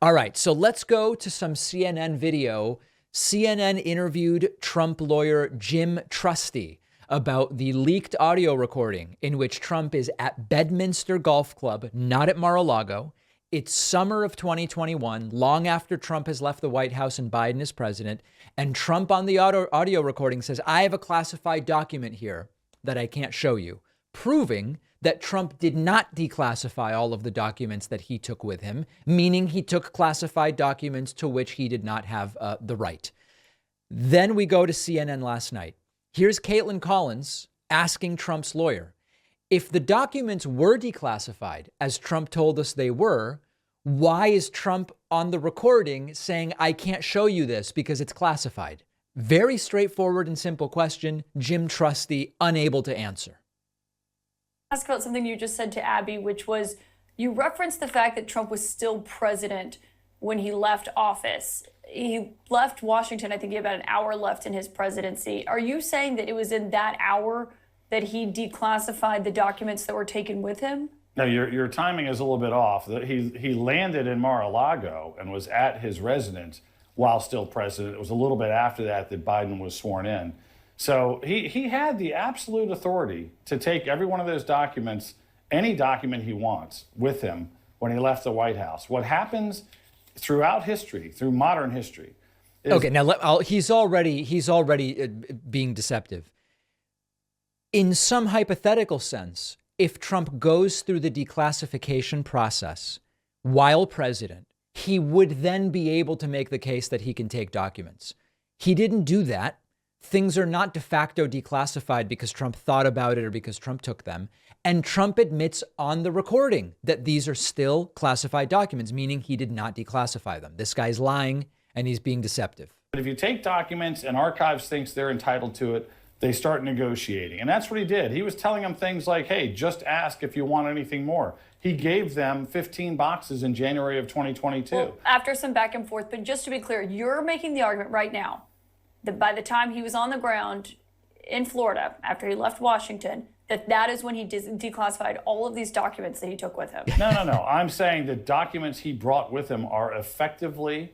All right, so let's go to some CNN video. CNN interviewed Trump lawyer Jim Trusty about the leaked audio recording in which Trump is at Bedminster Golf Club, not at Mar-a-Lago. It's summer of 2021, long after Trump has left the White House and Biden is president. And Trump on the audio recording says, I have a classified document here that I can't show you, proving that Trump did not declassify all of the documents that he took with him, meaning he took classified documents to which he did not have the right. Then we go to CNN last night. Here's Caitlin Collins asking Trump's lawyer, if the documents were declassified, as Trump told us they were, why is Trump on the recording saying, I can't show you this because it's classified? Very straightforward and simple question. Jim Trusty unable to answer. Ask about something you just said to Abby, which was you referenced the fact that Trump was still president when he left office. He left Washington, I think he had about an hour left in his presidency. Are you saying that it was in that hour that he declassified the documents that were taken with him? No, your timing is a little bit off. He landed in Mar-a-Lago and was at his residence while still president. It was a little bit after that Biden was sworn in. So he had the absolute authority to take every one of those documents, any document he wants, with him when he left the White House. What happens throughout history, through modern history, is... Okay, now he's already being deceptive. In some hypothetical sense, if Trump goes through the declassification process while president, he would then be able to make the case that he can take documents. He didn't do that. Things are not de facto declassified because Trump thought about it or because Trump took them. And Trump admits on the recording that these are still classified documents, meaning he did not declassify them. This guy's lying and he's being deceptive. But if you take documents and archives thinks they're entitled to it, they start negotiating. And that's what he did. He was telling them things like, hey, just ask if you want anything more. He gave them 15 boxes in January of 2022. Well, after some back and forth, but just to be clear, you're making the argument right now that by the time he was on the ground in Florida, after he left Washington, that is when he declassified all of these documents that he took with him. No. I'm saying the documents he brought with him are effectively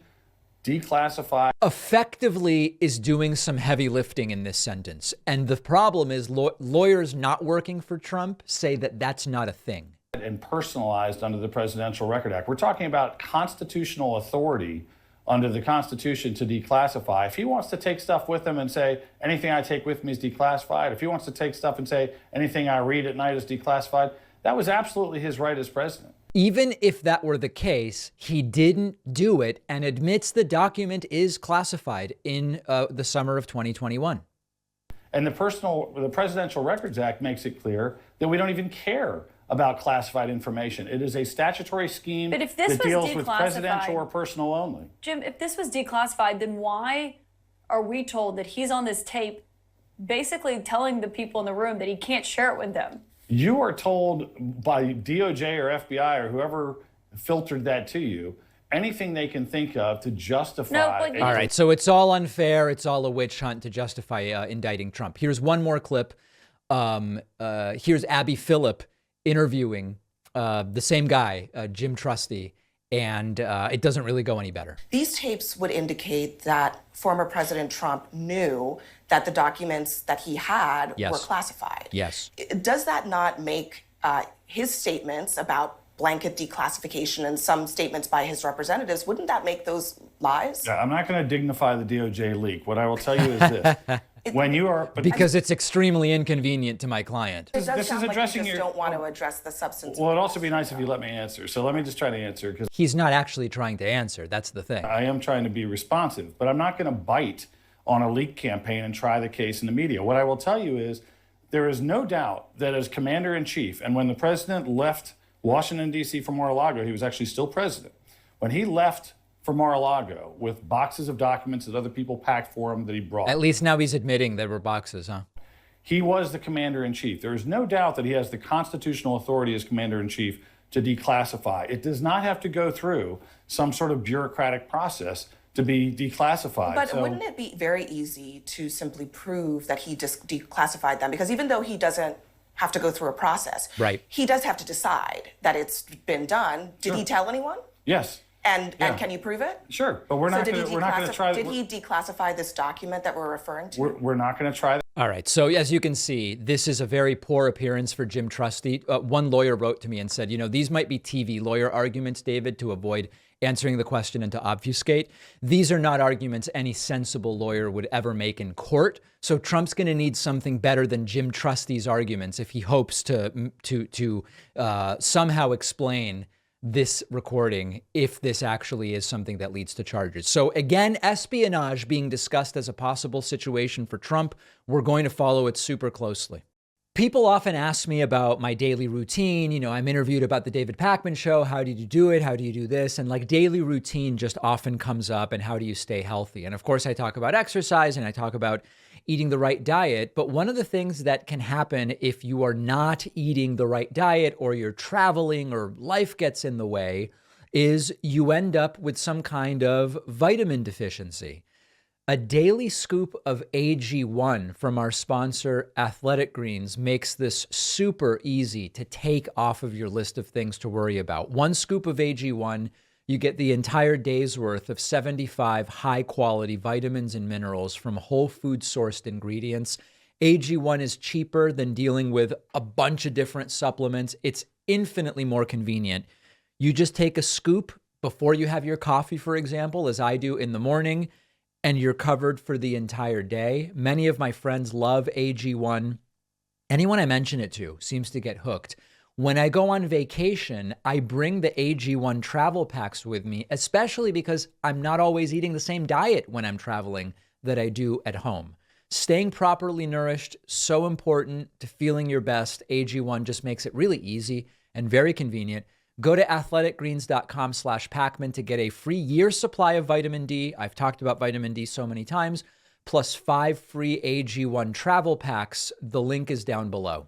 declassified. Effectively is doing some heavy lifting in this sentence. And the problem is lawyers not working for Trump say that that's not a thing. And personalized under the Presidential Record Act. We're talking about constitutional authority under the Constitution to declassify. If he wants to take stuff with him and say, anything I take with me is declassified, if he wants to take stuff and say, anything I read at night is declassified, that was absolutely his right as president. Even if that were the case, he didn't do it and admits the document is classified in the summer of 2021. And the Presidential Records Act makes it clear that we don't even care about classified information. It is a statutory scheme that deals with presidential or personal only. Jim, if this was declassified, then why are we told that he's on this tape basically telling the people in the room that he can't share it with them? You are told by DOJ or FBI or whoever filtered that to you, anything they can think of to justify. All right, so it's all unfair. It's all a witch hunt to justify indicting Trump. Here's one more clip. Here's Abby Phillip interviewing the same guy, Jim Trusty, and it doesn't really go any better. These tapes would indicate that former President Trump knew that the documents that he had were classified. Yes. Does that not make his statements about blanket declassification and some statements by his representatives, wouldn't that make those lies? Yeah, I'm not going to dignify the DOJ leak. What I will tell you is this. Because it's extremely inconvenient to my client. This is addressing like you just don't want to address the substance. Well, it'd also be nice if you let me answer. So let me just try to answer. Because he's not actually trying to answer. That's the thing. I am trying to be responsive, but I'm not going to bite on a leak campaign and try the case in the media. What I will tell you is there is no doubt that as commander-in-chief, and when the president left Washington, D.C. for Mar-a-Lago, he was actually still president. When he left for Mar-a-Lago with boxes of documents that other people packed for him that he brought. At least now he's admitting there were boxes, huh? He was the commander-in-chief. There is no doubt that he has the constitutional authority as commander-in-chief to declassify. It does not have to go through some sort of bureaucratic process to be declassified. But wouldn't it be very easy to simply prove that he just declassified them? Because even though he doesn't have to go through a process, right, he does have to decide that it's been done. Did he tell anyone? Yes. And can you prove it? Sure, but we're not going to try. Did he declassify this document that we're referring to? We're not going to try that. All right. So as you can see, this is a very poor appearance for Jim Trusty. One lawyer wrote to me and said, these might be TV lawyer arguments, David, to avoid answering the question and to obfuscate. These are not arguments any sensible lawyer would ever make in court. So Trump's going to need something better than Jim Trusty's arguments if he hopes to somehow explain this recording, if this actually is something that leads to charges. So again, espionage being discussed as a possible situation for Trump. We're going to follow it super closely. People often ask me about my daily routine. I'm interviewed about the David Pakman show. How did you do it? How do you do this? And like daily routine just often comes up, and how do you stay healthy? And of course I talk about exercise and I talk about eating the right diet. But one of the things that can happen if you are not eating the right diet, or you're traveling, or life gets in the way, is you end up with some kind of vitamin deficiency. A daily scoop of AG1 from our sponsor, Athletic Greens, makes this super easy to take off of your list of things to worry about. One scoop of AG1, you get the entire day's worth of 75 high-quality vitamins and minerals from whole food sourced ingredients. AG1 is cheaper than dealing with a bunch of different supplements. It's infinitely more convenient. You just take a scoop before you have your coffee, for example, as I do in the morning, and you're covered for the entire day. Many of my friends love AG1. Anyone I mention it to seems to get hooked. When I go on vacation, I bring the AG1 travel packs with me, especially because I'm not always eating the same diet when I'm traveling that I do at home. Staying properly nourished, so important to feeling your best. AG1 just makes it really easy and very convenient. Go to athleticgreens.com/Pakman to get a free year supply of vitamin D. I've talked about vitamin D so many times, plus 5 free AG1 travel packs. The link is down below.